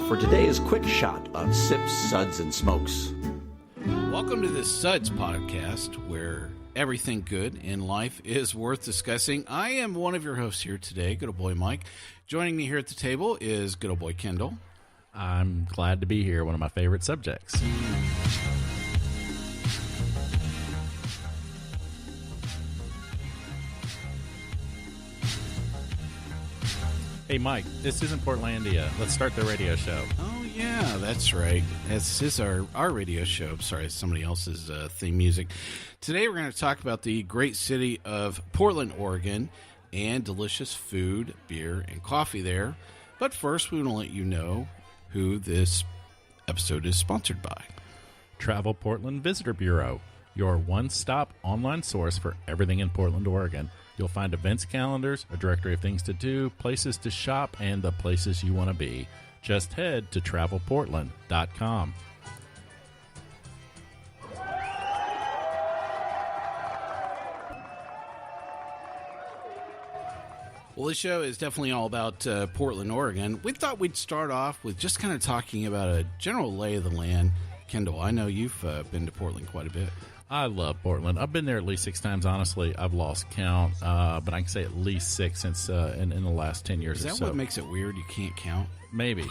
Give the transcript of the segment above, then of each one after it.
for today's quick shot of Sips, Suds, and Smokes. Welcome to the Suds podcast, where everything good in life is worth discussing. I am one of your hosts here today, good old boy Mike. Joining me here at the table is good old boy Kendall. I'm glad to be here, one of my favorite subjects. Hey, Mike, this isn't Portlandia. Let's start the radio show. Oh, yeah, that's right. This is our radio show. I'm sorry, it's somebody else's theme music. Today we're going to talk about the great city of Portland, Oregon, and delicious food, beer, and coffee there. But first, we want to let you know who this episode is sponsored by. Travel Portland Visitor Bureau, your one-stop online source for everything in Portland, Oregon. You'll find events calendars, a directory of things to do, places to shop, and the places you want to be. Just head to travelportland.com. Well, this show is definitely all about Portland, Oregon. We thought we'd start off with just kind of talking about a general lay of the land. Kendall, I know you've been to Portland quite a bit. I love Portland. I've been there at least 6 times, honestly. I've lost count, but I can say at least 6 since in the last 10 years or so. Is that what makes it weird? You can't count? Maybe.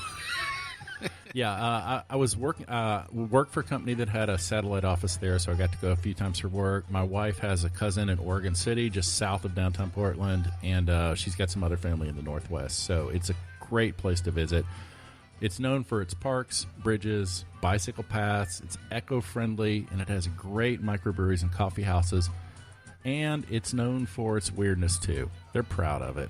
Yeah, I was worked for a company that had a satellite office there, so I got to go a few times for work. My wife has a cousin in Oregon City, just south of downtown Portland, and she's got some other family in the Northwest, so it's a great place to visit. It's known for its parks, bridges, bicycle paths. It's eco-friendly, and it has great microbreweries and coffee houses. And it's known for its weirdness, too. They're proud of it.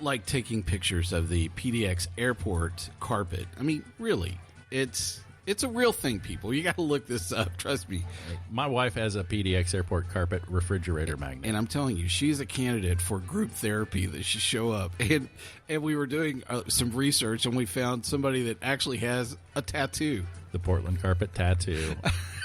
Like taking pictures of the PDX airport carpet. I mean, really, it's a real thing, people. You got to look this up. Trust me. My wife has a PDX airport carpet refrigerator magnet. And I'm telling you, she's a candidate for group therapy that should show up. And we were doing some research, and we found somebody that actually has a tattoo. The Portland carpet tattoo.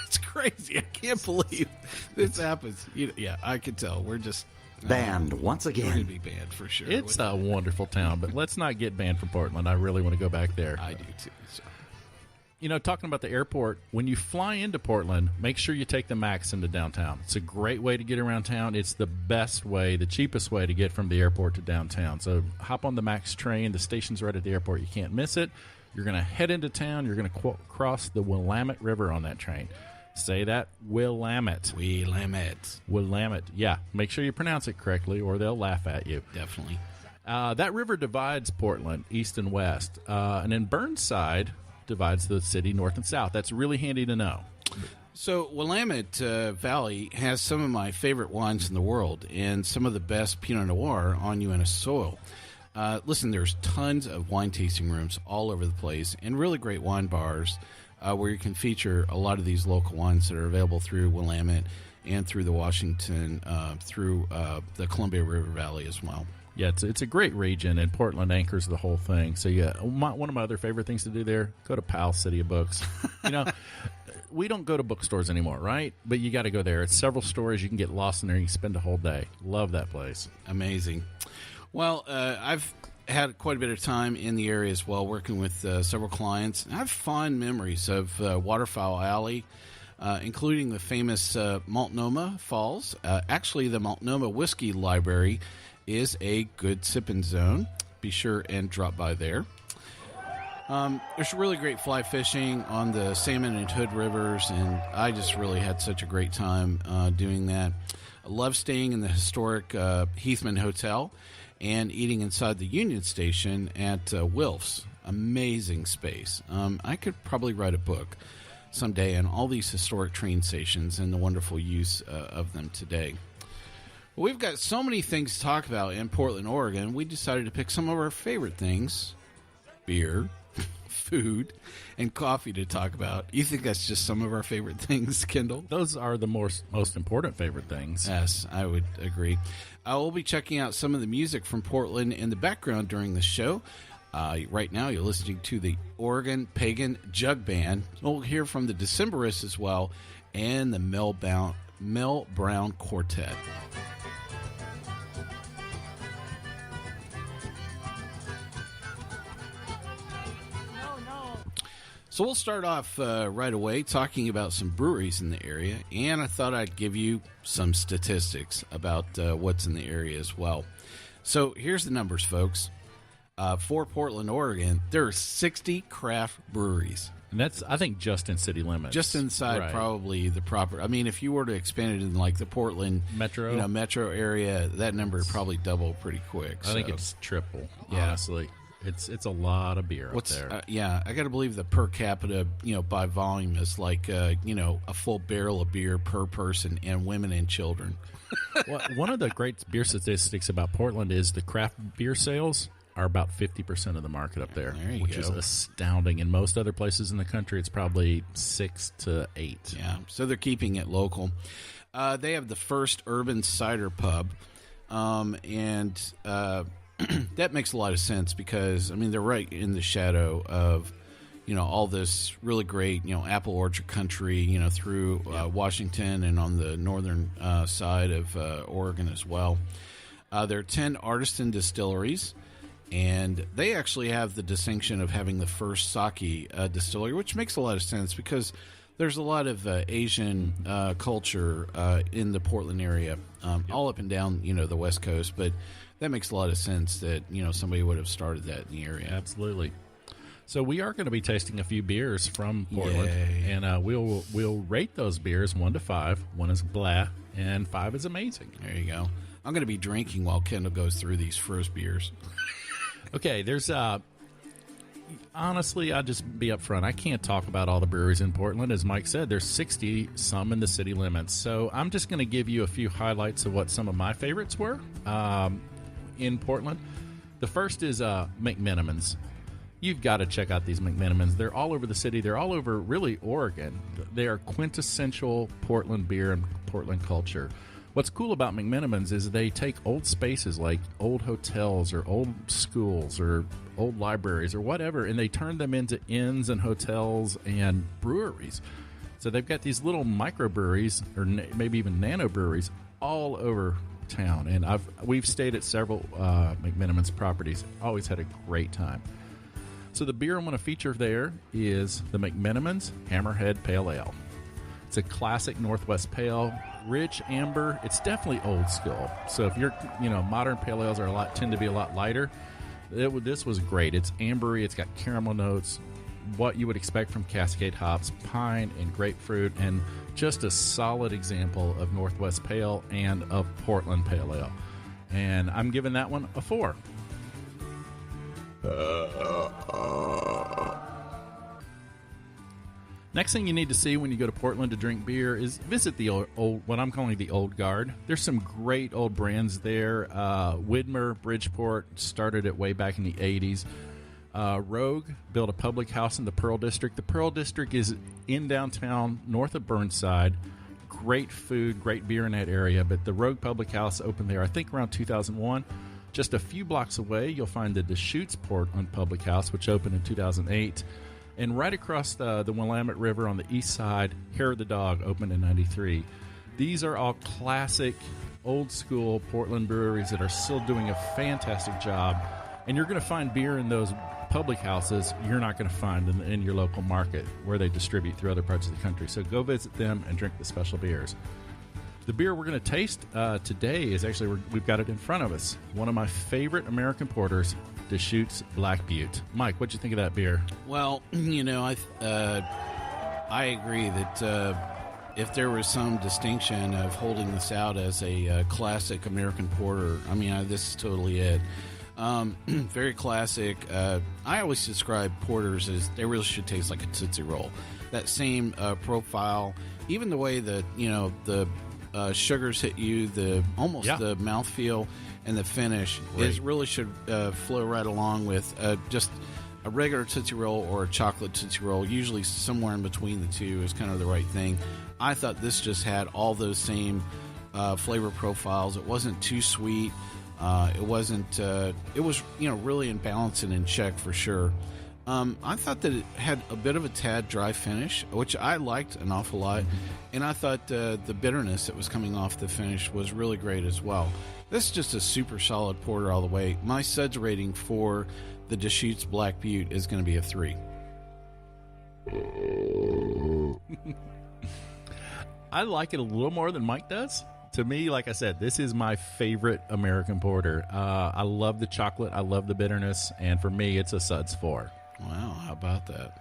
It's crazy. I can't believe this happens. Yeah, I can tell. We're just... Banned once again. We're going to be banned for sure. It's a wonderful town, but let's not get banned from Portland. I really want to go back there. I do, too. So. You know, talking about the airport, when you fly into Portland, make sure you take the MAX into downtown. It's a great way to get around town. It's the best way, the cheapest way to get from the airport to downtown. So hop on the MAX train. The station's right at the airport. You can't miss it. You're going to head into town. You're going to cross the Willamette River on that train. Say that, Willamette. Willamette. Willamette. Yeah, make sure you pronounce it correctly or they'll laugh at you. Definitely. That river divides Portland, east and west. And then Burnside divides the city north and south. That's really handy to know. So Willamette Valley has some of my favorite wines in the world and some of the best Pinot Noir on UNS soil. Listen, there's tons of wine tasting rooms all over the place and really great wine bars where you can feature a lot of these local wines that are available through Willamette and through the Washington, through the Columbia River Valley as well. Yeah, it's a great region, and Portland anchors the whole thing. So, yeah, one of my other favorite things to do there, go to Powell City of Books. You know, we don't go to bookstores anymore, right? But you got to go there. It's several stores. You can get lost in there. You can spend a whole day. Love that place. Amazing. Well, I've had quite a bit of time in the area as well, working with several clients. I have fond memories of Waterfowl Alley, including the famous Multnomah Falls. Actually, the Multnomah Whiskey Library is a good sipping zone. Be sure and drop by there. There's really great fly fishing on the Salmon and Hood rivers, and I just really had such a great time doing that. I love staying in the historic Heathman Hotel and eating inside the Union Station at Wilf's. Amazing space. I could probably write a book someday on all these historic train stations and the wonderful use of them today. Well, we've got so many things to talk about in Portland, Oregon. We decided to pick some of our favorite things. Beer, food, and coffee to talk about. You think that's just some of our favorite things, Kendall? Those are the most important favorite things. Yes, I would agree. I will be checking out some of the music from Portland in the background during the show. Right now, you're listening to the Oregon Pagan Jug Band. We'll hear from the Decemberists as well, and the Mel Brown Quartet. No, So we'll start off right away talking about some breweries in the area, and I thought I'd give you some statistics about what's in the area as well. So here's the numbers, folks. For Portland, Oregon, there are 60 craft breweries. And that's, I think, just in city limits. Just inside probably the proper. I mean, if you were to expand it in like the Portland metro area, that number would probably double pretty quick. I think it's triple, honestly. It's a lot of beer up there. I got to believe the per capita, by volume is like, a full barrel of beer per person, and women and children. Well, one of the great beer statistics about Portland is the craft beer sales are about 50% of the market up there, which is astounding. In most other places in the country, it's probably 6 to 8. Yeah, so they're keeping it local. They have the first urban cider pub, and that makes a lot of sense because, I mean, they're right in the shadow of, all this really great, apple orchard country, through Washington and on the northern side of Oregon as well. There are 10 artisan distilleries, and they actually have the distinction of having the first sake distillery, which makes a lot of sense because there's a lot of Asian culture in the Portland area, all up and down, the West Coast, but that makes a lot of sense that, somebody would have started that in the area. Absolutely. So we are going to be tasting a few beers from Portland, and we'll rate those beers 1 to 5. 1 is blah, and 5 is amazing. There you go. I'm going to be drinking while Kendall goes through these first beers. Okay, there's honestly, I'll just be up front. I can't talk about all the breweries in Portland. As Mike said, there's 60, some in the city limits. So I'm just going to give you a few highlights of what some of my favorites were in Portland. The first is McMenamins. You've got to check out these McMenamins. They're all over the city. They're all over, really, Oregon. They are quintessential Portland beer and Portland culture. What's cool about McMenamins is they take old spaces like old hotels or old schools or old libraries or whatever, and they turn them into inns and hotels and breweries. So they've got these little microbreweries or maybe even nano breweries all over town. And we've stayed at several McMenamins properties. Always had a great time. So the beer I'm going to feature there is the McMenamins Hammerhead Pale Ale. It's a classic Northwest Pale, rich amber. It's definitely old school. So if you're, modern pale ales tend to be a lot lighter. This was great. It's ambery. It's got caramel notes, what you would expect from Cascade hops, pine and grapefruit, and just a solid example of Northwest Pale and of Portland Pale Ale. And I'm giving that one a 4. Next thing you need to see when you go to Portland to drink beer is visit the old what I'm calling the Old Guard. There's some great old brands there. Widmer, Bridgeport started it way back in the 80s. Rogue built a public house in the Pearl District. The Pearl District is in downtown, north of Burnside. Great food, great beer in that area. But the Rogue Public House opened there, I think, around 2001. Just a few blocks away, you'll find the Deschutes Portland Public House, which opened in 2008. And right across the Willamette River on the east side, Hair of the Dog opened in 93. These are all classic, old-school Portland breweries that are still doing a fantastic job. And you're going to find beer in those public houses you're not going to find in your local market where they distribute through other parts of the country. So go visit them and drink the special beers. The beer we're going to taste today is actually, we've got it in front of us. One of my favorite American porters, Deschutes Black Butte. Mike, what'd you think of that beer? Well, I agree that if there was some distinction of holding this out as a classic American porter, this is totally it. Very classic. I always describe porters as they really should taste like a Tootsie Roll. That same profile, even the way that, the sugars hit you, the mouthfeel and the finish really should flow right along with just a regular Tootsie Roll or a chocolate Tootsie Roll. Usually somewhere in between the two is kind of the right thing. I thought this just had all those same flavor profiles. It wasn't too sweet. It wasn't. It was really in balance and in check for sure. I thought that it had a bit of a tad dry finish, which I liked an awful lot, and I thought the bitterness that was coming off the finish was really great as well. This is just a super solid porter all the way. My Suds rating for the Deschutes Black Butte is going to be a 3. I like it a little more than Mike does. To me, like I said, this is my favorite American porter. I love the chocolate. I love the bitterness. And for me, it's a Suds 4. Wow, how about that?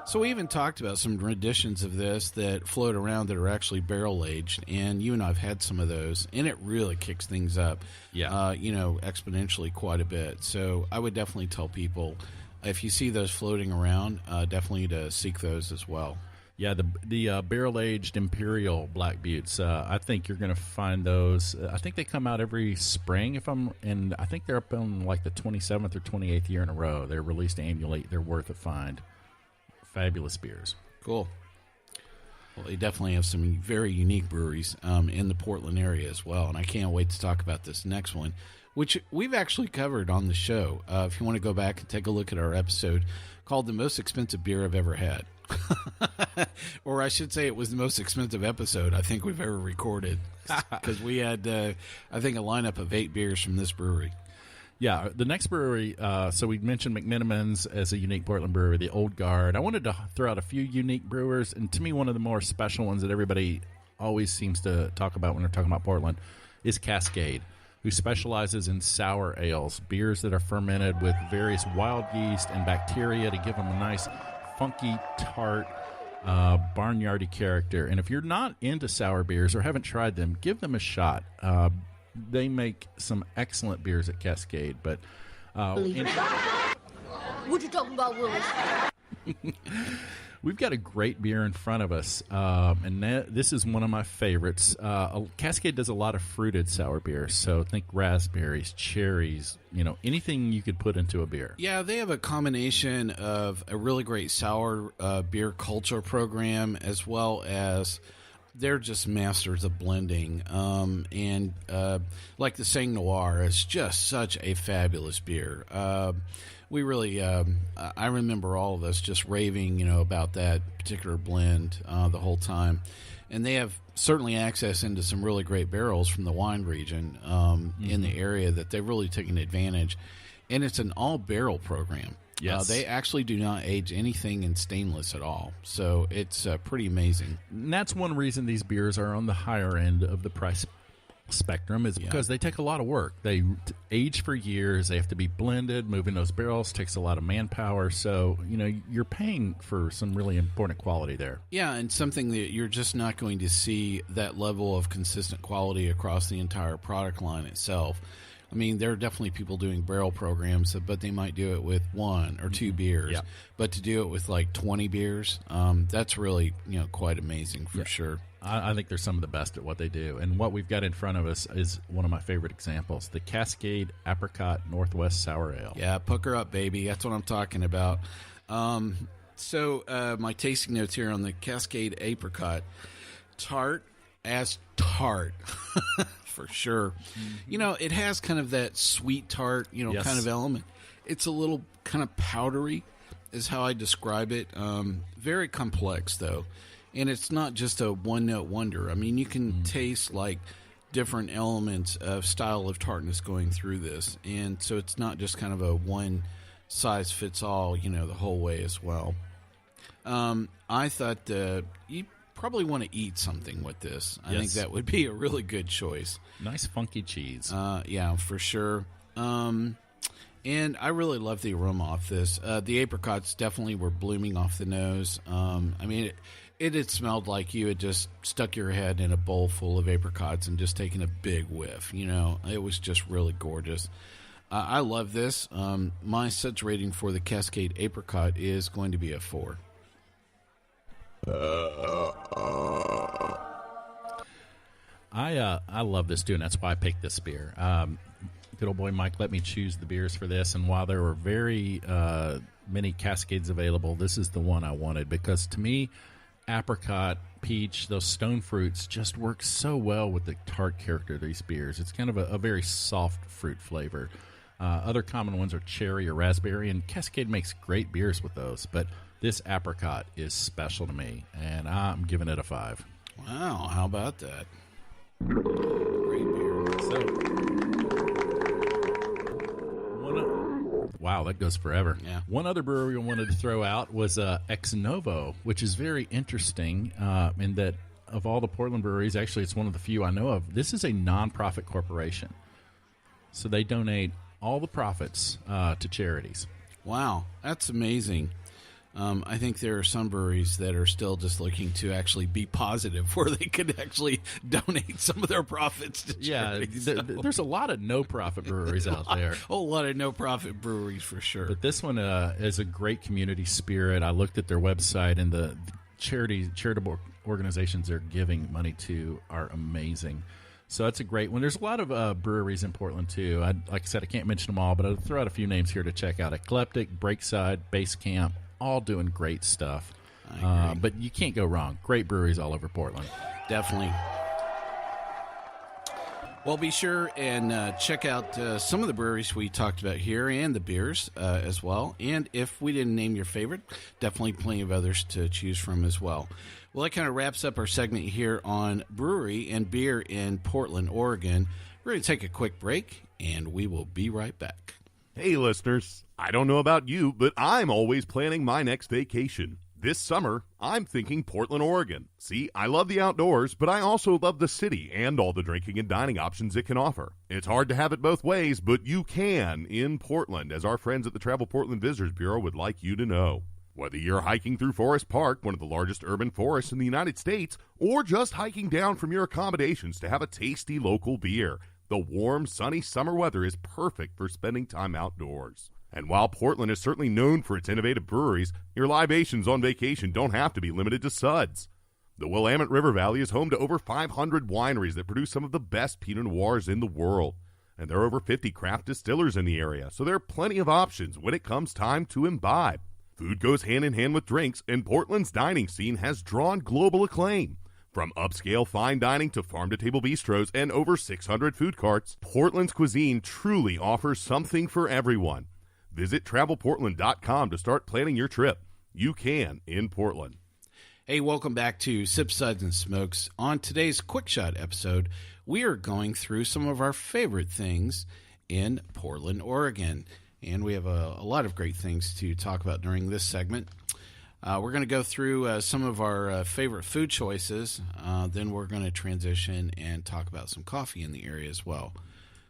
So we even talked about some renditions of this that float around that are actually barrel aged, and you and I have had some of those, and it really kicks things up, exponentially quite a bit. So I would definitely tell people, if you see those floating around, definitely to seek those as well. Yeah, the barrel-aged Imperial Black Buttes, I think you're going to find those. I think they come out every spring, and I think they're up on like the 27th or 28th year in a row. They're released annually. They're worth a find. Fabulous beers. Cool. Well, they definitely have some very unique breweries in the Portland area as well, and I can't wait to talk about this next one, which we've actually covered on the show. If you want to go back and take a look at our episode called The Most Expensive Beer I've Ever Had. Or I should say it was the most expensive episode I think we've ever recorded, because we had, I think, a lineup of 8 beers from this brewery. Yeah, the next brewery, so we mentioned McMenamins as a unique Portland brewery, the Old Guard. I wanted to throw out a few unique brewers, and to me one of the more special ones that everybody always seems to talk about when they're talking about Portland is Cascade, who specializes in sour ales, beers that are fermented with various wild yeast and bacteria to give them a nice funky, tart, barnyardy character. And if you're not into sour beers or haven't tried them, give them a shot. They make some excellent beers at Cascade. But what you talking about, Willis? We've got a great beer in front of us, and this is one of my favorites. Cascade does a lot of fruited sour beers, so think raspberries, cherries, anything you could put into a beer. Yeah, they have a combination of a really great sour beer culture program, as well as they're just masters of blending. And like the Sang Noir is just such a fabulous beer. We really, I remember all of us just raving, about that particular blend the whole time. And they have certainly access into some really great barrels from the wine region in the area that they've really taken advantage. And it's an all-barrel program. Yes. They actually do not age anything in stainless at all. So it's pretty amazing. And that's one reason these beers are on the higher end of the price spectrum, is because they take a lot of work. They age for years. They have to be blended. Moving those barrels takes a lot of manpower. So, you're paying for some really important quality there. Yeah, and something that you're just not going to see that level of consistent quality across the entire product line itself. I mean, there are definitely people doing barrel programs, but they might do it with 1 or 2 beers. Yeah. But to do it with like 20 beers, that's really, quite amazing for sure. I think they're some of the best at what they do. And what we've got in front of us is one of my favorite examples, the Cascade Apricot Northwest Sour Ale. Yeah, pucker up, baby. That's what I'm talking about. So my tasting notes here on the Cascade Apricot. Tart as tart, for sure. It has kind of that sweet tart, kind of element. It's a little kind of powdery is how I describe it. Very complex, though. And it's not just a one-note wonder. I mean, you can taste, like, different elements of style of tartness going through this. And so it's not just kind of a one-size-fits-all, the whole way as well. I thought you probably want to eat something with this. I think that would be a really good choice. Nice funky cheese. Yeah, for sure. And I really love the aroma off this. The apricots definitely were blooming off the nose. I mean, it had smelled like you had just stuck your head in a bowl full of apricots and just taken a big whiff. It was just really gorgeous. I love this. My Suds rating for the Cascade Apricot is going to be a 4. I love this too, and that's why I picked this beer. Good old boy Mike let me choose the beers for this, and while there were very many Cascades available, this is the one I wanted, because to me, apricot, peach, those stone fruits just work so well with the tart character of these beers. It's kind of a very soft fruit flavor. Other common ones are cherry or raspberry, and Cascade makes great beers with those, but this apricot is special to me, and I'm giving it a 5. Wow, how about that? Great beer. So, Wow, that goes forever. Yeah. One other brewery I wanted to throw out was Ex Novo, which is very interesting in that of all the Portland breweries, actually it's one of the few I know of. This is a nonprofit corporation. So they donate all the profits to charities. Wow, that's amazing. I think there are some breweries that are still just looking to actually be positive, where they could actually donate some of their profits to charities. There's a lot of no-profit breweries out there. A whole lot of no-profit breweries for sure. But this one is a great community spirit. I looked at their website, and the charitable organizations they're giving money to are amazing. So that's a great one. There's a lot of breweries in Portland, too. Like I said, I can't mention them all, but I'll throw out a few names here to check out. Eclectic, Breakside, Base Camp, all doing great stuff. But you can't go wrong. Great breweries all over Portland. Definitely. Well, be sure and check out some of the breweries we talked about here and the beers as well. And if we didn't name your favorite, definitely plenty of others to choose from as well. Well, that kind of wraps up our segment here on brewery and beer in Portland, Oregon. We're going to take a quick break, and we will be right back. Hey, listeners. I don't know about you, but I'm always planning my next vacation. This summer, I'm thinking Portland, Oregon. See, I love the outdoors, but I also love the city and all the drinking and dining options it can offer. It's hard to have it both ways, but you can in Portland, as our friends at the Travel Portland Visitors Bureau would like you to know. Whether you're hiking through Forest Park, one of the largest urban forests in the United States, or just hiking down from your accommodations to have a tasty local beer, the warm, sunny summer weather is perfect for spending time outdoors. And while Portland is certainly known for its innovative breweries, your libations on vacation don't have to be limited to Suds. The Willamette River Valley is home to over 500 wineries that produce some of the best Pinot Noirs in the world. And there are over 50 craft distillers in the area, so there are plenty of options when it comes time to imbibe. Food goes hand in hand with drinks, and Portland's dining scene has drawn global acclaim. From upscale fine dining to farm-to-table bistros and over 600 food carts, Portland's cuisine truly offers something for everyone. Visit TravelPortland.com to start planning your trip. You can in Portland. Hey, welcome back to Sip, Suds, and Smokes. On today's Quick Shot episode, we are going through some of our favorite things in Portland, Oregon. And we have a lot of great things to talk about during this segment. We're going to go through some of our favorite food choices. Then we're going to transition and talk about some coffee in the area as well.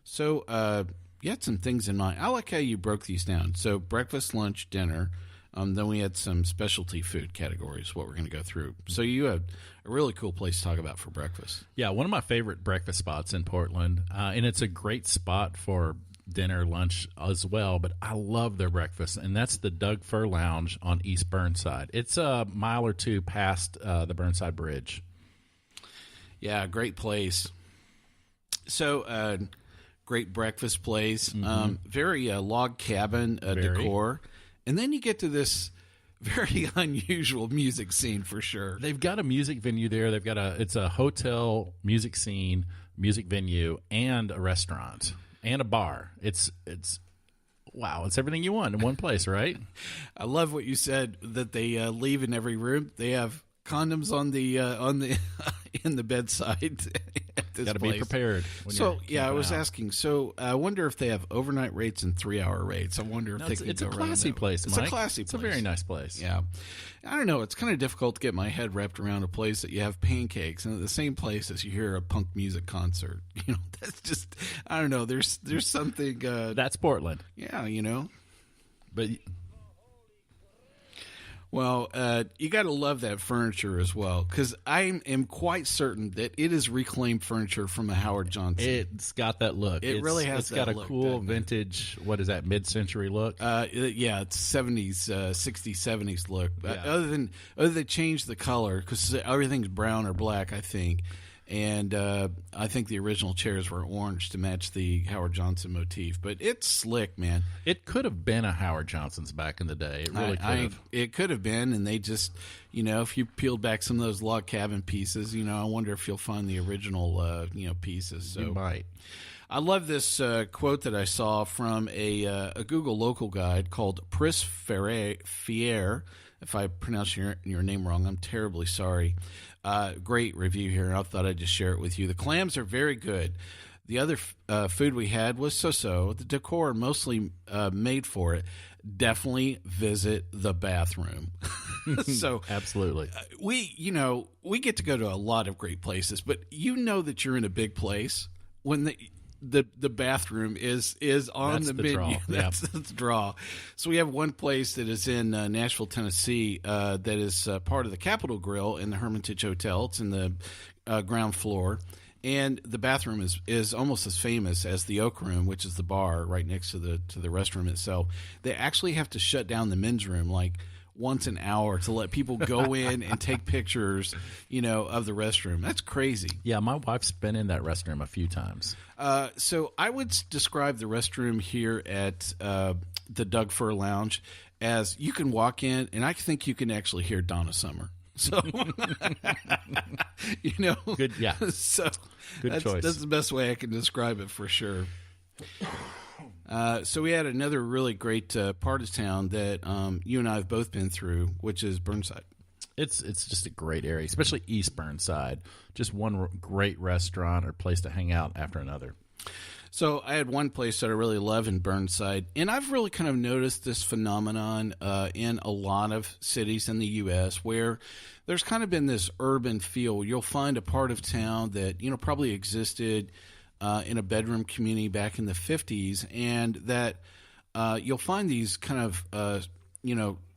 So you had some things in mind. I like how you broke these down. So breakfast, lunch, dinner. Then we had some specialty food categories, what we're going to go through. So you had a really cool place to talk about for breakfast. Yeah, one of my favorite breakfast spots in Portland. And it's a great spot for dinner, lunch as well, but I love their breakfast, and that's the Doug Fir Lounge on East Burnside. It's a mile or two past the Burnside Bridge. Yeah, great place. So, great breakfast place. Very log cabin decor. And then you get to this very unusual music scene for sure. They've got a music venue there. It's a hotel, music scene, music venue, and a restaurant. And a bar. It's wow. It's everything you want in one place, right? I love what you said that they leave in every room. They have condoms on the in the bedside. Got to be prepared. So yeah, I was asking. So I wonder if they have overnight rates and 3-hour rates. I wonder if they can it's go a classy around place. It's Mike. a classy place. It's a very nice place. Yeah, I don't know. It's kind of difficult to get my head wrapped around a place that you have pancakes and at the same place as you hear a punk music concert. You know, that's just I don't know. There's something. That's Portland. Yeah, you know, but. Well, you got to love that furniture as well, because I am quite certain that it is reclaimed furniture from a Howard Johnson. It's got that look. It really has that look. It's got a cool vintage, what is that, mid-century look? Yeah, it's 70s, 60s, 70s look. Yeah. Other than they changed the color, because everything's brown or black, I think. And I think the original chairs were orange to match the Howard Johnson motif. But it's slick, man. It could have been a Howard Johnson's back in the day. It really could have. It could have been, and they just, you know, if you peeled back some of those log cabin pieces, you know, I wonder if you'll find the original, pieces. So you might. I love this quote that I saw from a Google local guide called Pris Fier. If I pronounce your name wrong, I'm terribly sorry. Great review here, and I thought I'd just share it with you. The clams are very good. The other food we had was so-so. The decor mostly made for it. Definitely visit the bathroom. So Absolutely. we get to go to a lot of great places, but you know that you're in a big place when the bathroom is on That's the the menu. draw. That's the draw. So we have one place that is in Nashville, Tennessee, that is part of the Capitol Grill in the Hermitage Hotel. It's in the ground floor. And the bathroom is almost as famous as the Oak Room, which is the bar right next to the restroom itself. They actually have to shut down the men's room like once an hour to let people go in and take pictures, of the restroom. That's crazy. Yeah, my wife's been in that restroom a few times. So I would describe the restroom here at the Doug Fir Lounge as you can walk in, and I think you can actually hear Donna Summer. So, Good, yeah. So Good choice. That's the best way I can describe it for sure. So we had another really great part of town that you and I have both been through, which is Burnside. It's just a great area, especially East Burnside. Just one great restaurant or place to hang out after another. So I had one place that I really love in Burnside, and I've really kind of noticed this phenomenon in a lot of cities in the U.S. where there's kind of been this urban feel. You'll find a part of town that, probably existed in a bedroom community back in the 50s, and that you'll find these kind of,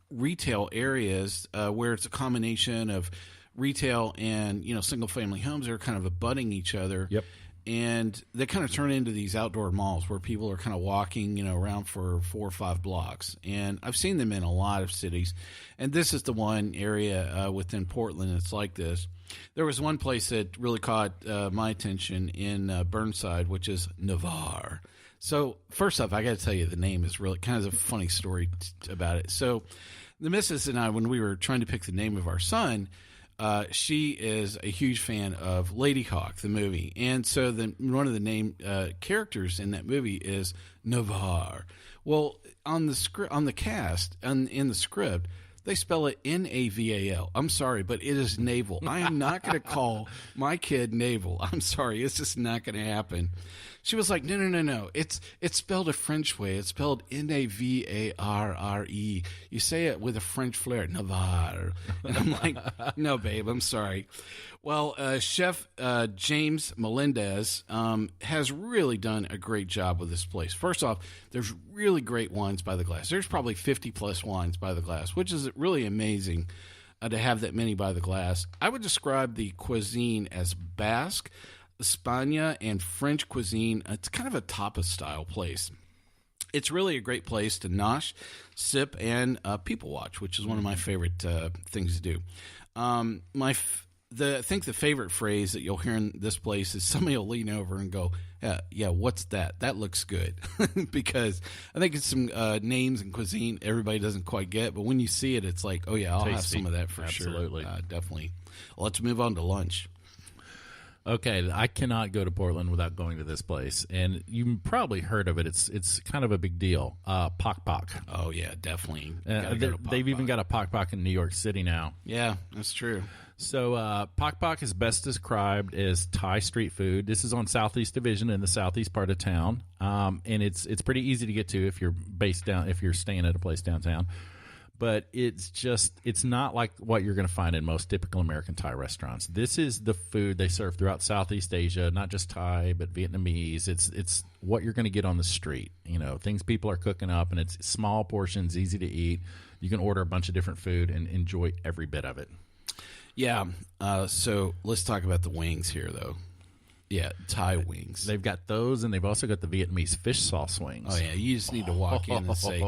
retail areas where it's a combination of retail and, single-family homes that are kind of abutting each other. Yep. And they kind of turn into these outdoor malls where people are kind of walking, around for 4 or 5 blocks. And I've seen them in a lot of cities. And this is the one area within Portland that's like this. There was one place that really caught my attention in Burnside, which is Noir. So first off, I got to tell you, the name is really kind of a funny story about it. So the missus and I, when we were trying to pick the name of our son, she is a huge fan of Lady Hawk, the movie, and so one of the name characters in that movie is Noir. Well, on the script, in the script, they spell it Naval. I'm sorry, but it is naval. I am not going to call my kid Naval. I'm sorry, it's just not going to happen. She was like, no. It's spelled a French way. It's spelled Navarre. You say it with a French flair, Navarre. And I'm like, no, babe, I'm sorry. Well, Chef James Melendez has really done a great job with this place. First off, there's really great wines by the glass. There's probably 50-plus wines by the glass, which is really amazing to have that many by the glass. I would describe the cuisine as Basque, España, and French cuisine. It's kind of a tapas-style place. It's really a great place to nosh, sip, and people watch, which is one of my favorite things to do. I think the favorite phrase that you'll hear in this place is somebody will lean over and go, yeah, what's that? That looks good. Because I think it's some names and cuisine everybody doesn't quite get, but when you see it, it's like, oh, yeah, I'll have some of that for Absolutely. sure. Definitely. Well, let's move on to lunch. Okay, I cannot go to Portland without going to this place, and you probably heard of it. It's kind of a big deal. Pok Pok. Oh yeah, definitely. They've even got a Pok Pok in New York City now. Yeah, that's true. So Pok Pok is best described as Thai street food. This is on Southeast Division in the southeast part of town, and it's pretty easy to get to if you're staying at a place downtown. But it's not like what you're going to find in most typical American Thai restaurants. This is the food they serve throughout Southeast Asia, not just Thai, but Vietnamese. It's what you're going to get on the street. Things people are cooking up, and it's small portions, easy to eat. You can order a bunch of different food and enjoy every bit of it. Yeah. So let's talk about the wings here, though. Yeah, Thai wings. They've got those, and they've also got the Vietnamese fish sauce wings. Oh, yeah. You just need to walk in and say,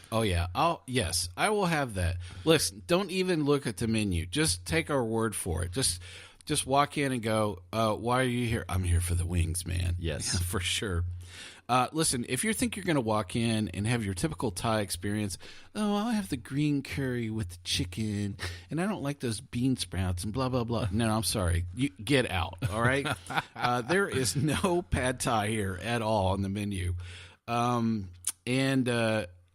oh, yeah, yes, I will have that. Listen, don't even look at the menu. Just take our word for it. Just walk in and go, why are you here? I'm here for the wings, man. Yes. For sure. Listen, if you think you're going to walk in and have your typical Thai experience, I'll have the green curry with the chicken, and I don't like those bean sprouts and blah, blah, blah. No, I'm sorry. You get out, all right? There is no pad Thai here at all on the menu. And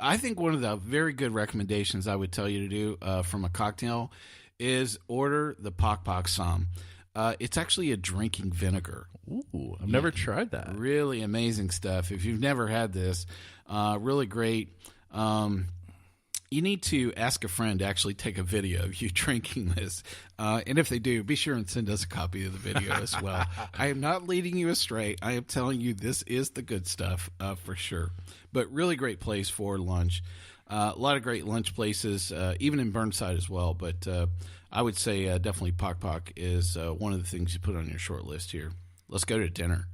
I think one of the very good recommendations I would tell you to do from a cocktail is order the Pok Pok Som. It's actually a drinking vinegar. Ooh, I've never tried that. Really amazing stuff. If you've never had this, really great. You need to ask a friend to actually take a video of you drinking this. And if they do, be sure and send us a copy of the video as well. I am not leading you astray. I am telling you this is the good stuff for sure. But really great place for lunch. A lot of great lunch places, even in Burnside as well. But I would say definitely Pok Pok is one of the things you put on your short list here. Let's go to dinner.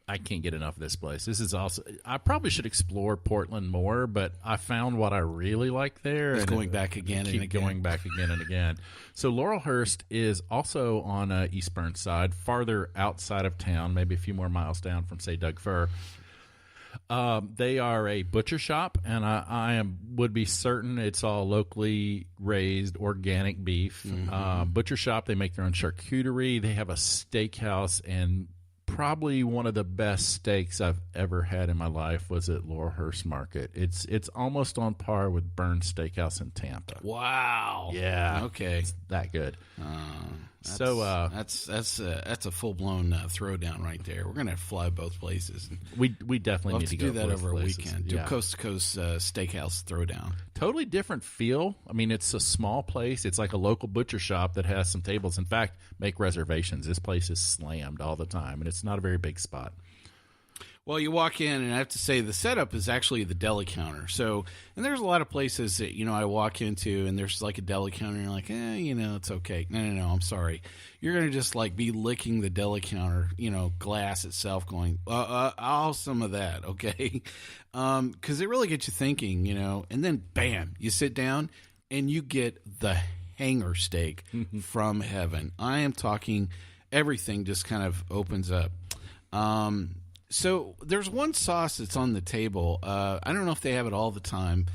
I can't get enough of this place. This is also. I probably should explore Portland more, but I found what I really like there. It's going back again and again. Going back again and again. So Laurelhurst is also on East Burnside, farther outside of town, maybe a few more miles down from, say, Doug Fir. They are a butcher shop, and I would be certain it's all locally raised organic beef. Butcher shop. They make their own charcuterie. They have a steakhouse, and probably one of the best steaks I've ever had in my life was at Laurelhurst Market. It's almost on par with Burns Steakhouse in Tampa. Wow. Yeah. Okay. It's that good. That's a full blown throwdown right there. We're gonna have to fly both places. We definitely need to do that over places. A weekend. Do coast to coast steakhouse throwdown. Totally different feel. I mean, it's a small place. It's like a local butcher shop that has some tables. In fact, make reservations. This place is slammed all the time, and it's not a very big spot. Well, you walk in, and I have to say the setup is actually the deli counter. So, and there's a lot of places that, I walk into, and there's like a deli counter, and you're like, it's okay. No, I'm sorry. You're going to just like be licking the deli counter, glass itself going, I'll some of that, okay? Because it really gets you thinking, and then bam, you sit down, and you get the hanger steak from heaven. I am talking everything just kind of opens up. So there's one sauce that's on the table. I don't know if they have it all the time,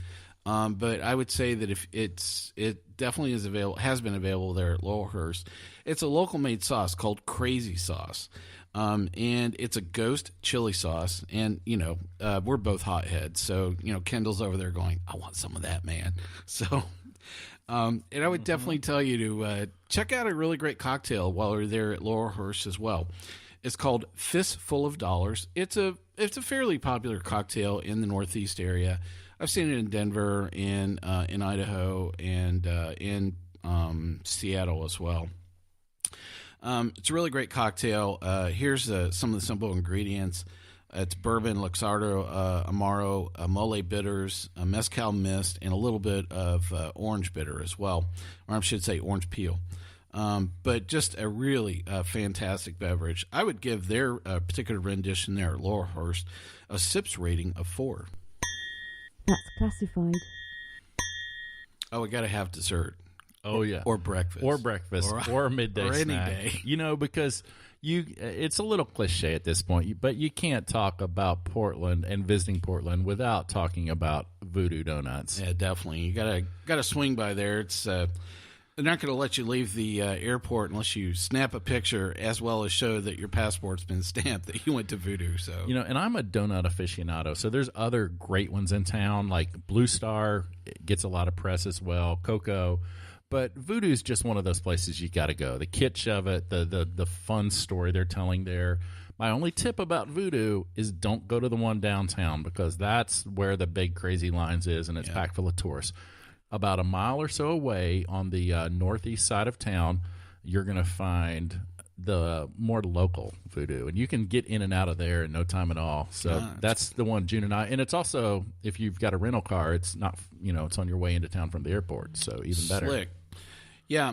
but I would say that if it definitely is available, has been available there at Laurelhurst. It's a local made sauce called Crazy Sauce, and it's a ghost chili sauce. And we're both hotheads, so Kendall's over there going, "I want some of that, man." So. And I would definitely tell you to check out a really great cocktail while you're there at Laurelhurst as well. It's called Fistful of Dollars. It's a fairly popular cocktail in the Northeast area. I've seen it in Denver, in Idaho, and in Seattle as well. It's a really great cocktail. Here's some of the simple ingredients. It's bourbon, Luxardo, Amaro, mole bitters, a mezcal mist, and a little bit of orange bitter as well, or I should say orange peel. But just a really fantastic beverage. I would give their particular rendition there at Laurelhurst a sips rating of 4. That's classified. Oh, we got to have dessert. Oh, yeah. Or breakfast. Or a midday or snack. Any day. Because it's a little cliche at this point, but you can't talk about Portland and visiting Portland without talking about Voodoo Donuts. Yeah, definitely. You gotta swing by there. It's they're not going to let you leave the airport unless you snap a picture as well as show that your passport's been stamped that you went to Voodoo. So and I'm a donut aficionado, so there's other great ones in town, like Blue Star gets a lot of press as well, Coco. But Voodoo is just one of those places you got to go. The kitsch of it, the fun story they're telling there. My only tip about Voodoo is don't go to the one downtown because that's where the big crazy lines is, and it's packed full of tourists. About a mile or so away on the northeast side of town, you're going to find the more local Voodoo, and you can get in and out of there in no time at all. So that's the one June and I. And it's also, if you've got a rental car, it's not, it's on your way into town from the airport, so even better. Slick. Yeah.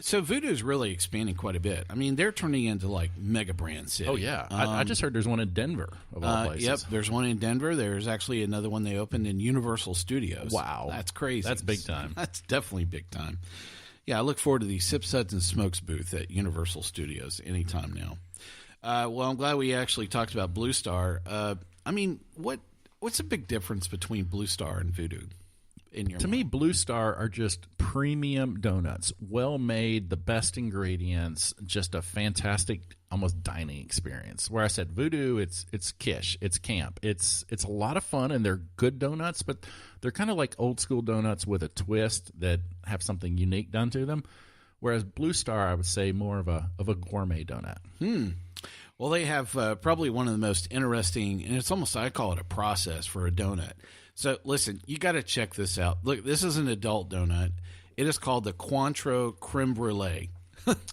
So Voodoo is really expanding quite a bit. I mean, they're turning into like mega brand city. Oh yeah, I just heard there's one in Denver of all places. Yep, there's one in Denver. There's actually another one they opened in Universal Studios. Wow, that's crazy. That's big time. That's definitely big time. Yeah, I look forward to the Sip, Suds, and Smokes booth at Universal Studios anytime now. Well, I'm glad we actually talked about Blue Star. I mean, what's the big difference between Blue Star and Voodoo? To me, Blue Star are just premium donuts, well made, the best ingredients, just a fantastic, almost dining experience. Where I said Voodoo, it's kish, it's camp, it's a lot of fun, and they're good donuts, but they're kind of like old school donuts with a twist that have something unique done to them. whereas Blue Star, I would say, more of a gourmet donut. Well, they have probably one of the most interesting, and it's almost, I call it a process for a donut. So, listen, you got to check this out. Look, this is an adult donut. It is called the Cointreau Creme Brulee.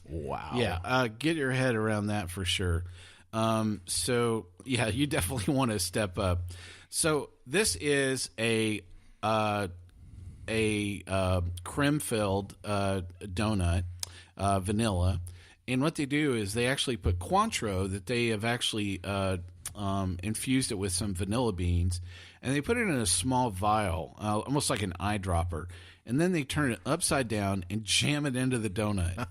Wow. Yeah, get your head around that for sure. So, yeah, you definitely want to step up. So, this is a creme-filled donut, vanilla. And what they do is they actually put Cointreau that they have actually infused it with some vanilla beans, and they put it in a small vial, almost like an eyedropper. And then they turn it upside down and jam it into the donut.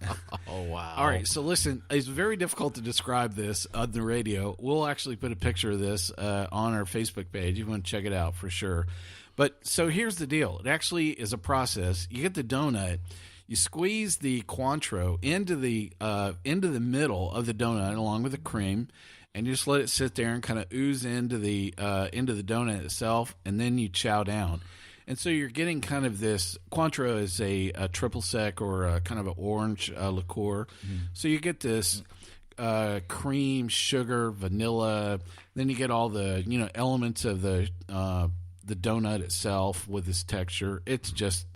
Oh, wow. All right, so listen, it's very difficult to describe this on the radio. We'll actually put a picture of this on our Facebook page. You want to check it out for sure. But so here's the deal. It actually is a process. You get the donut. You squeeze the Cointreau into the middle of the donut along with the cream, and you just let it sit there and kind of ooze into the donut itself, and then you chow down. And so you're getting kind of this. Cointreau is a triple sec or a kind of an orange liqueur. Mm-hmm. So you get this cream, sugar, vanilla. Then you get all the elements of the donut itself with this texture. It's just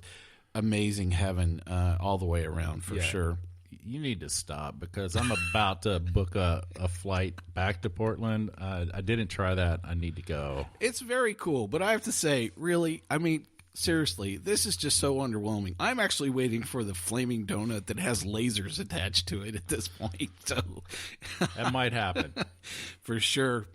amazing heaven all the way around for sure. You need to stop because I'm about to book a flight back to Portland. I didn't try that. I need to go. It's very cool, but I have to say, really, I mean, seriously, this is just so underwhelming. I'm actually waiting for the flaming donut that has lasers attached to it at this point. So that might happen. For sure.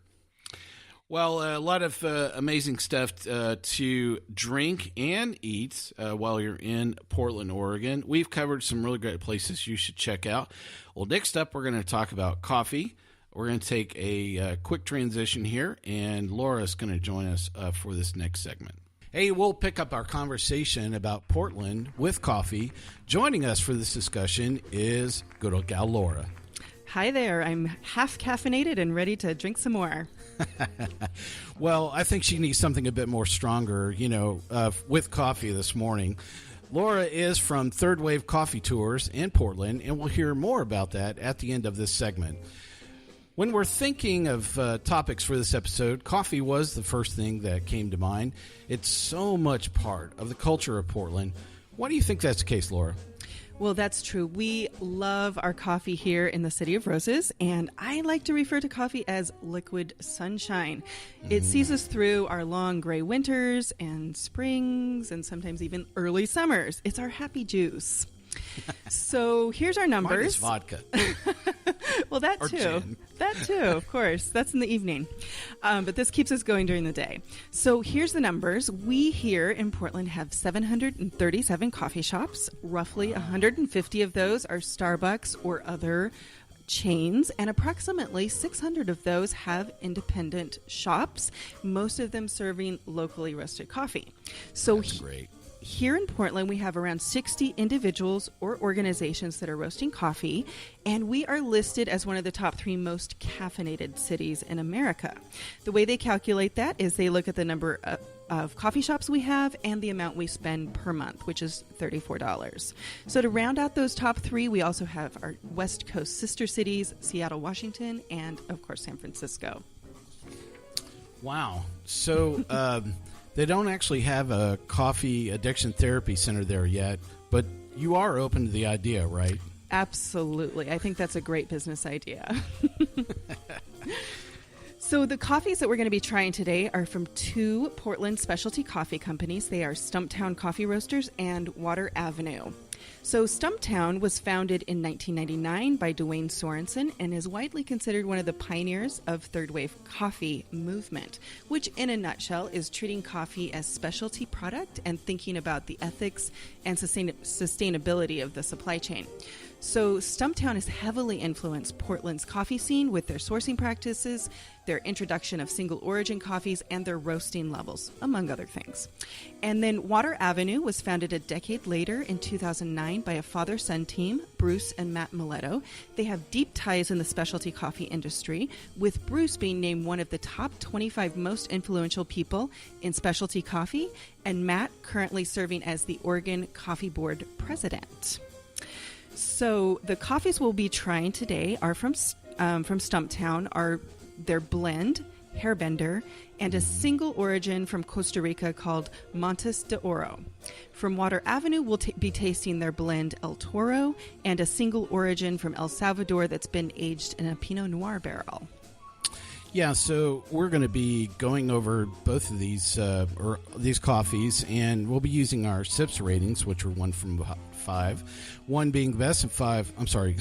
Well, a lot of amazing stuff to drink and eat while you're in Portland, Oregon. We've covered some really great places you should check out. Well, next up, we're going to talk about coffee. We're going to take a quick transition here, and Laura's going to join us for this next segment. Hey, we'll pick up our conversation about Portland with coffee. Joining us for this discussion is good old gal Lora. Hi there. I'm half caffeinated and ready to drink some more. Well, I think she needs something a bit more stronger, with coffee this morning. Lora is from Third Wave Coffee Tours in Portland, and we'll hear more about that at the end of this segment. When we're thinking of topics for this episode, coffee was the first thing that came to mind. It's so much part of the culture of Portland. Why do you think that's the case, Laura? Well, that's true. We love our coffee here in the City of Roses, and I like to refer to coffee as liquid sunshine. It sees us through our long gray winters and springs and sometimes even early summers. It's our happy juice. So here's our numbers. Mine is vodka. Well, that or too. Gin. That too, of course. That's in the evening. But this keeps us going during the day. So here's the numbers. We here in Portland have 737 coffee shops. Roughly 150 of those are Starbucks or other chains, and approximately 600 of those have independent shops, most of them serving locally roasted coffee. So That's great. Here in Portland, we have around 60 individuals or organizations that are roasting coffee, and we are listed as one of the top 3 most caffeinated cities in America. The way they calculate that is they look at the number of coffee shops we have and the amount we spend per month, which is $34. So to round out those top 3, we also have our West Coast sister cities, Seattle, Washington, and, of course, San Francisco. Wow. So they don't actually have a coffee addiction therapy center there yet, but you are open to the idea, right? Absolutely. I think that's a great business idea. So the coffees that we're going to be trying today are from 2 Portland specialty coffee companies. They are Stumptown Coffee Roasters and Water Avenue. So Stumptown was founded in 1999 by Dwayne Sorensen and is widely considered one of the pioneers of third wave coffee movement, which in a nutshell is treating coffee as specialty product and thinking about the ethics and sustainability of the supply chain. So Stumptown has heavily influenced Portland's coffee scene with their sourcing practices, their introduction of single origin coffees, and their roasting levels, among other things. And then Water Avenue was founded a decade later in 2009 by a father-son team, Bruce and Matt Miletto. They have deep ties in the specialty coffee industry, with Bruce being named one of the top 25 most influential people in specialty coffee, and Matt currently serving as the Oregon Coffee Board president. So the coffees we'll be trying today are from Stumptown. Are their blend, Hairbender, and a single origin from Costa Rica called Montes de Oro. From Water Avenue, we'll be tasting their blend El Toro and a single origin from El Salvador that's been aged in a Pinot Noir barrel. Yeah, so we're going to be going over both of these coffees, and we'll be using our SIPS ratings, which are 1 from 5, 1 being the best, and 5. I'm sorry,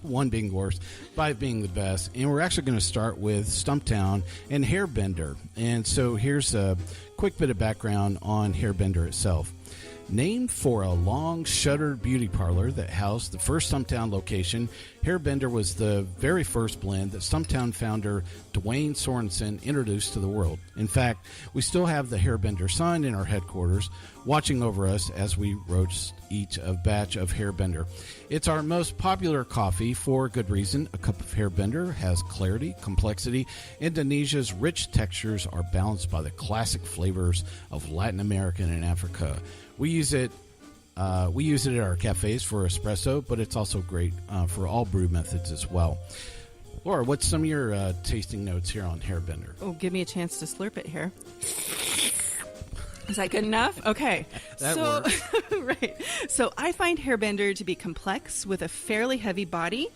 1 being worst, 5 being the best. And we're actually going to start with Stumptown and Hairbender. And so here's a quick bit of background on Hairbender itself. Named for a long shuttered beauty parlor that housed the first Stumptown location, Hairbender was the very first blend that Stumptown founder Dwayne Sorensen introduced to the world. In fact, we still have the Hairbender sign in our headquarters, watching over us as we roast each a batch of Hairbender. It's our most popular coffee for good reason. A cup of Hairbender has clarity, complexity. Indonesia's rich textures are balanced by the classic flavors of Latin America and Africa. We use it at our cafes for espresso, but it's also great for all brew methods as well. Laura, what's some of your tasting notes here on Hairbender? Oh, give me a chance to slurp it here. Is that good enough? Okay. That works. Right. So I find Hairbender to be complex with a fairly heavy body.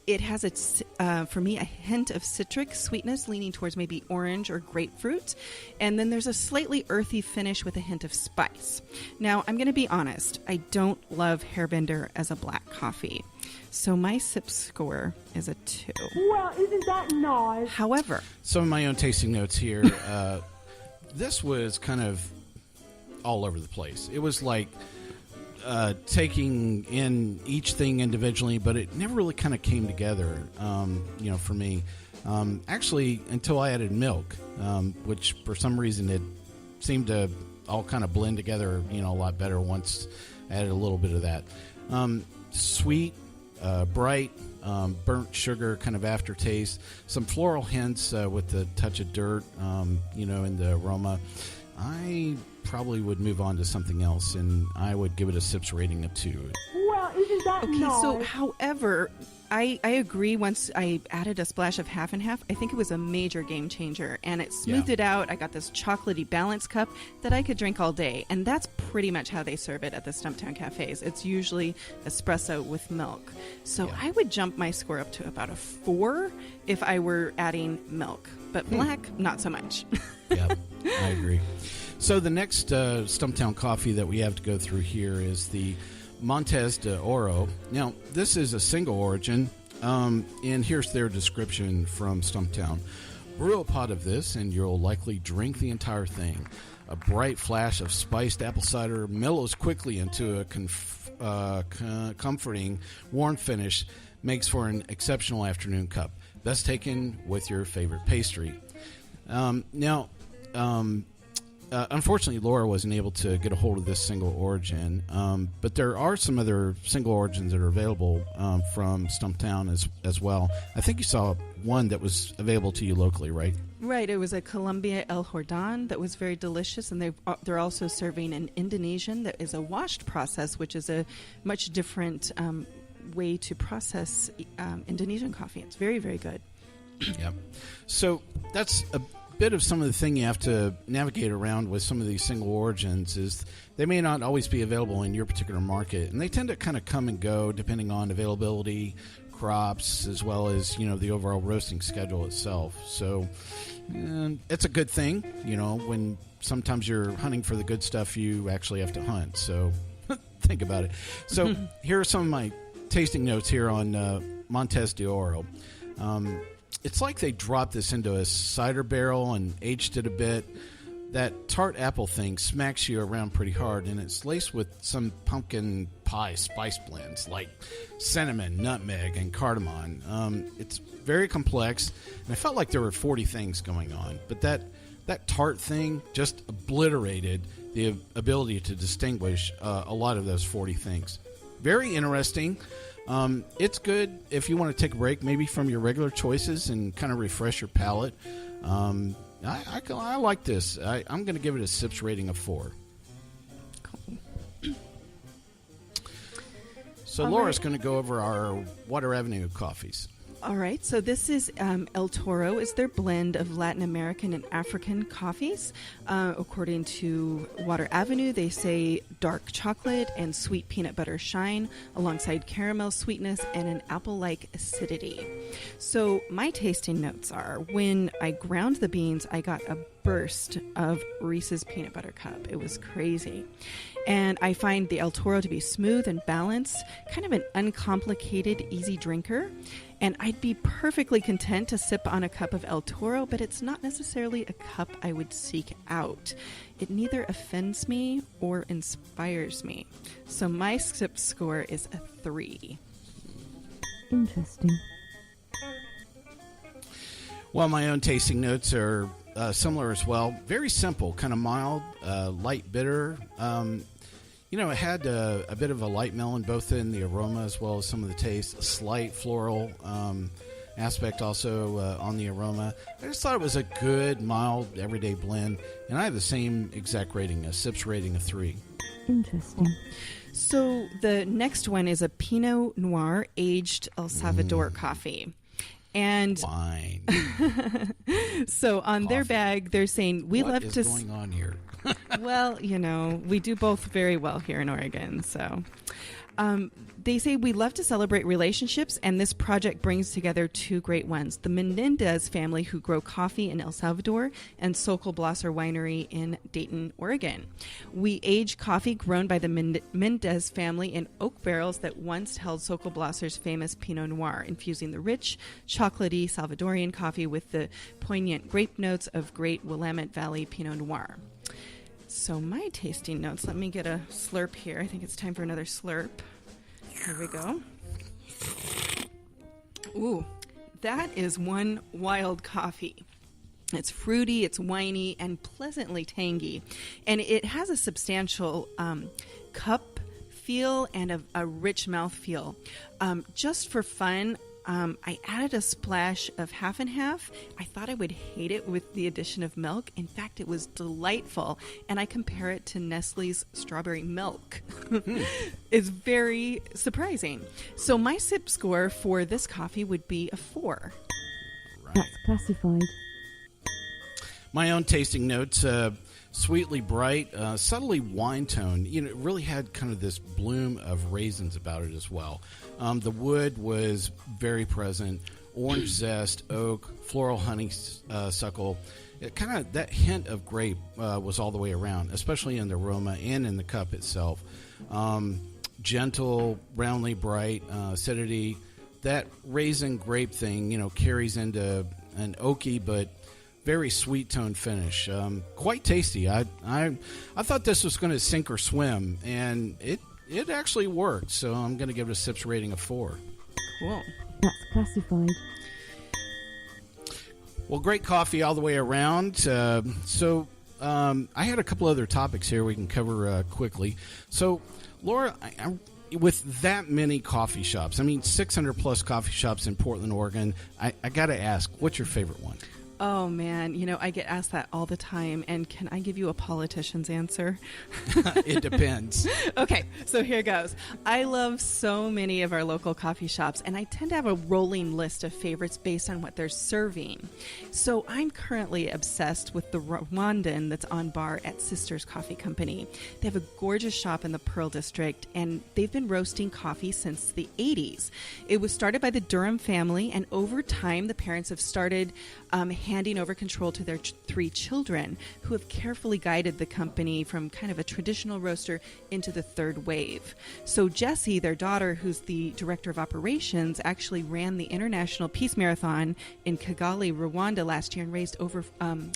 It has, for me, a hint of citric sweetness leaning towards maybe orange or grapefruit. And then there's a slightly earthy finish with a hint of spice. Now, I'm going to be honest. I don't love Hairbender as a black coffee. So my sip score is a 2. Well, isn't that nice? However, some of my own tasting notes here. This was kind of all over the place. It was like taking in each thing individually, but it never really kind of came together, for me. Actually, until I added milk, which for some reason it seemed to all kind of blend together, a lot better once I added a little bit of that. Sweet, bright, burnt sugar kind of aftertaste, some floral hints with a touch of dirt, in the aroma. I probably would move on to something else, and I would give it a SIPS rating of 2. Well, isn't that nice? okay, so however, I agree. Once I added a splash of half and half, I think it was a major game changer, and it smoothed it out. I got this chocolatey balance cup that I could drink all day, and that's pretty much how they serve it at the Stumptown cafes. It's usually espresso with milk. So I would jump my score up to about a 4 if I were adding milk, but black, not so much. Yeah, I agree. So the next Stumptown coffee that we have to go through here is the Montes de Oro. Now, this is a single origin, and here's their description from Stumptown. Brew a pot of this, and you'll likely drink the entire thing. A bright flash of spiced apple cider mellows quickly into a comforting, warm finish, makes for an exceptional afternoon cup. Best taken with your favorite pastry. Unfortunately, Lora wasn't able to get a hold of this single origin, but there are some other single origins that are available from Stumptown as well. I think you saw one that was available to you locally, right? Right. It was a Colombia El Jordan that was very delicious, and they're also serving an Indonesian that is a washed process, which is a much different way to process Indonesian coffee. It's very, very good. Yep. So that's a bit of some of the thing you have to navigate around with some of these single origins is they may not always be available in your particular market, and they tend to kind of come and go depending on availability, crops, as well as the overall roasting schedule itself. So it's a good thing, when sometimes you're hunting for the good stuff, you actually have to hunt. So think about it. So here are some of my tasting notes here on Montes de Oro. It's like they dropped this into a cider barrel and aged it a bit. That tart apple thing smacks you around pretty hard, and it's laced with some pumpkin pie spice blends like cinnamon, nutmeg, and cardamom. It's very complex, and I felt like there were 40 things going on, but that tart thing just obliterated the ability to distinguish a lot of those 40 things. Very interesting. It's good if you want to take a break maybe from your regular choices and kind of refresh your palate. I like this. I'm going to give it a SIPS rating of 4. Cool. So Laura's going to go over our Water Avenue coffees. All right, so this is El Toro is their blend of Latin American and African coffees. According to Water Avenue, they say dark chocolate and sweet peanut butter shine alongside caramel sweetness and an apple-like acidity. So my tasting notes are, when I ground the beans, I got a burst of Reese's peanut butter cup. It was crazy. And I find the El Toro to be smooth and balanced, kind of an uncomplicated, easy drinker. And I'd be perfectly content to sip on a cup of El Toro, but it's not necessarily a cup I would seek out. It neither offends me or inspires me. So my sip score is a 3. Interesting. Well, my own tasting notes are similar as well. Very simple, kind of mild, light bitter. It had a bit of a light melon, both in the aroma as well as some of the taste. A slight floral aspect also on the aroma. I just thought it was a good, mild, everyday blend. And I have the same exact rating, a sips rating of 3. Interesting. So the next one is a Pinot Noir aged El Salvador coffee. And Wine. so on their bag, they're saying, we love to... What is going on here? Well, we do both very well here in Oregon. So they say we love to celebrate relationships, and this project brings together 2 great ones. The Menendez family, who grow coffee in El Salvador, and Sokolblosser Winery in Dayton, Oregon. We age coffee grown by the Mendez family in oak barrels that once held Sokolblosser's famous Pinot Noir, infusing the rich, chocolatey Salvadorian coffee with the poignant grape notes of great Willamette Valley Pinot Noir. So my tasting notes, let me get a slurp here. I think it's time for another slurp. Here we go. Ooh, that is one wild coffee. It's fruity, it's winey, and pleasantly tangy. And it has a substantial cup feel and a rich mouth feel. Just for fun, I added a splash of half and half. I thought I would hate it with the addition of milk. In fact, it was delightful. And I compare it to Nestle's strawberry milk. It's very surprising. So my sip score for this coffee would be a 4. That's classified. My own tasting notes, sweetly bright, subtly wine tone. It really had kind of this bloom of raisins about it as well. The wood was very present. Orange zest, oak, floral honeysuckle. Kind of that hint of grape was all the way around, especially in the aroma and in the cup itself. Gentle, roundly bright, acidity. That raisin grape thing, carries into an oaky but very sweet tone finish. Quite tasty. I thought this was going to sink or swim, and it actually worked. So I'm going to give it a sips rating of 4. Cool. That's classified. Well, great coffee all the way around. So I had a couple other topics here we can cover quickly. So, Laura, with that many coffee shops, 600 plus coffee shops in Portland, Oregon, I got to ask, what's your favorite one? Oh, man. I get asked that all the time. And can I give you a politician's answer? It depends. Okay, so here goes. I love so many of our local coffee shops, and I tend to have a rolling list of favorites based on what they're serving. So I'm currently obsessed with the Rwandan that's on bar at Sisters Coffee Company. They have a gorgeous shop in the Pearl District, and they've been roasting coffee since the 80s. It was started by the Durham family, and over time, the parents have started handing over control to their 3 children, who have carefully guided the company from kind of a traditional roaster into the third wave. So Jessie, their daughter, who's the director of operations, actually ran the International Peace Marathon in Kigali, Rwanda last year, and raised over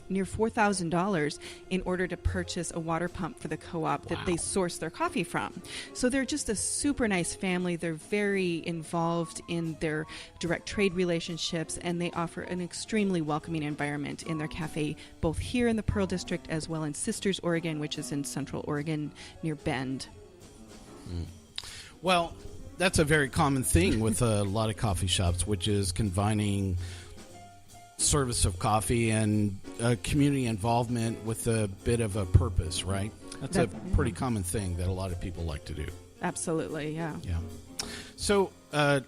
near $4,000 in order to purchase a water pump for the co-op that they source their coffee from. So they're just a super nice family. They're very involved in their direct trade relationships, and they offer an extremely welcoming environment in their cafe, both here in the Pearl District as well in Sisters, Oregon, which is in Central Oregon near Bend. Well, that's a very common thing with a lot of coffee shops, which is combining service of coffee and community involvement with a bit of a purpose, right? That's a pretty common thing that a lot of people like to do. Absolutely, yeah. Yeah. So,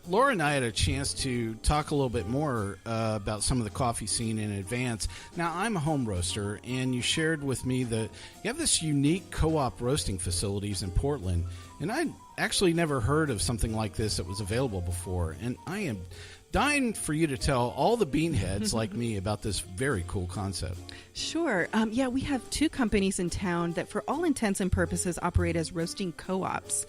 Laura and I had a chance to talk a little bit more about some of the coffee scene in advance. Now, I'm a home roaster, and you shared with me that you have this unique co-op roasting facilities in Portland, and I'd actually never heard of something like this that was available before, and I am dying for you to tell all the beanheads like me about this very cool concept. Sure. Yeah, we have two companies in town that for all intents and purposes operate as roasting co-ops.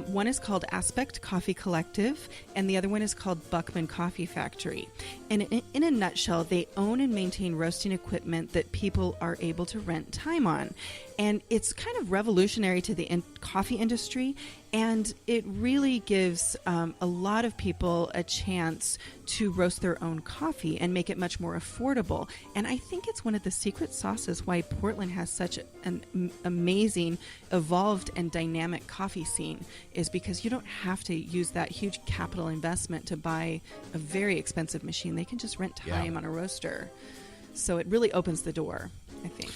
One is called Aspect Coffee Collective, and the other one is called Buckman Coffee Factory. And in a nutshell, they own and maintain roasting equipment that people are able to rent time on. And it's kind of revolutionary to the coffee industry, and it really gives a lot of people a chance to roast their own coffee and make it much more affordable. And I think it's one of the secret sauces why Portland has such an amazing, evolved, and dynamic coffee scene, is because you don't have to use that huge capital investment to buy a very expensive machine. They can just rent time on a roaster. So it really opens the door, I think.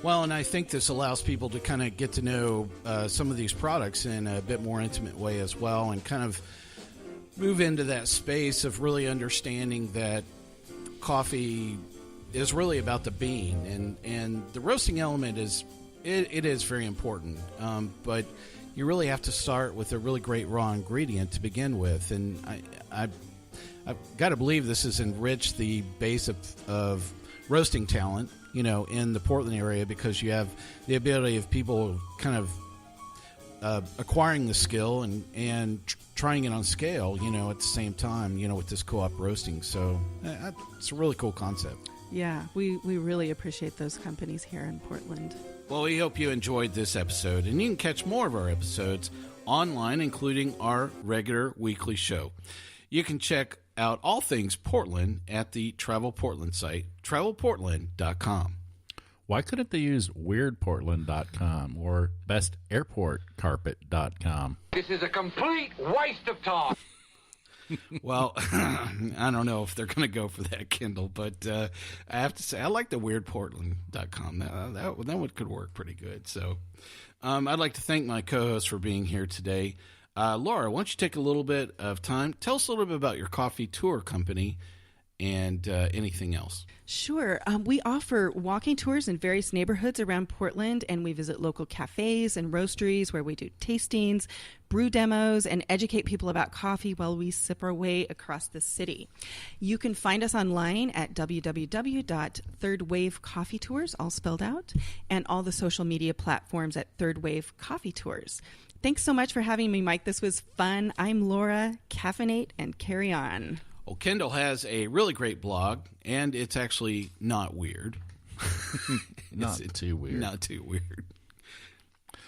Well, and I think this allows people to kind of get to know some of these products in a bit more intimate way as well, and kind of move into that space of really understanding that coffee is really about the bean, and the roasting element is it is very important, but you really have to start with a really great raw ingredient to begin with, and I've got to believe this has enriched the base of roasting talent, in the Portland area, because you have the ability of people kind of acquiring the skill and trying it on scale, at the same time, with this co-op roasting. So it's a really cool concept. Yeah, we really appreciate those companies here in Portland. Well, we hope you enjoyed this episode, and you can catch more of our episodes online, including our regular weekly show. You can check out all things Portland at the Travel Portland site, travelportland.com. Why couldn't they use weirdportland.com or bestairportcarpet.com? This is a complete waste of time. Well, I don't know if they're going to go for that, Kendall, but I have to say I like the weirdportland.com. That one could work pretty good. So I'd like to thank my co-host for being here today. Laura, why don't you take a little bit of time? Tell us a little bit about your coffee tour company and anything else. Sure. We offer walking tours in various neighborhoods around Portland, and we visit local cafes and roasteries where we do tastings, brew demos, and educate people about coffee while we sip our way across the city. You can find us online at www.thirdwavecoffeetours, all spelled out, and all the social media platforms at Third Wave Coffee Tours. Thanks so much for having me, Mike. This was fun. I'm Lora. Caffeinate and carry on. Well, Kendall has a really great blog, and it's actually not weird. Not too weird. Not too weird.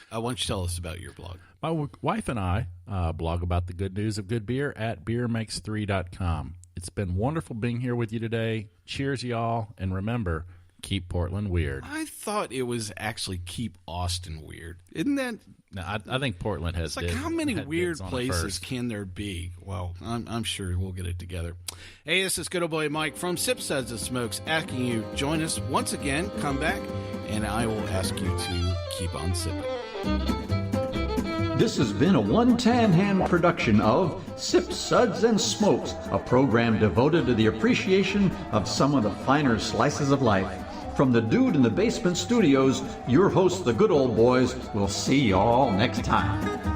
Why don't you tell us about your blog? My wife and I blog about the good news of good beer at beermakes3.com. It's been wonderful being here with you today. Cheers, y'all. And remember, keep Portland weird. I thought it was actually keep Austin weird. Isn't that... No, I think Portland has. It's like, how many weird places can there be? Well, I'm sure we'll get it together. Hey, this is good old boy Mike from Suds and Smokes asking you to join us once again. Come back, and I will ask you to keep on sipping. This has been a One Tan Hand production of Suds and Smokes, a program devoted to the appreciation of some of the finer slices of life. From the Dude in the Basement Studios, your hosts, the Good Old Boys, will see y'all next time.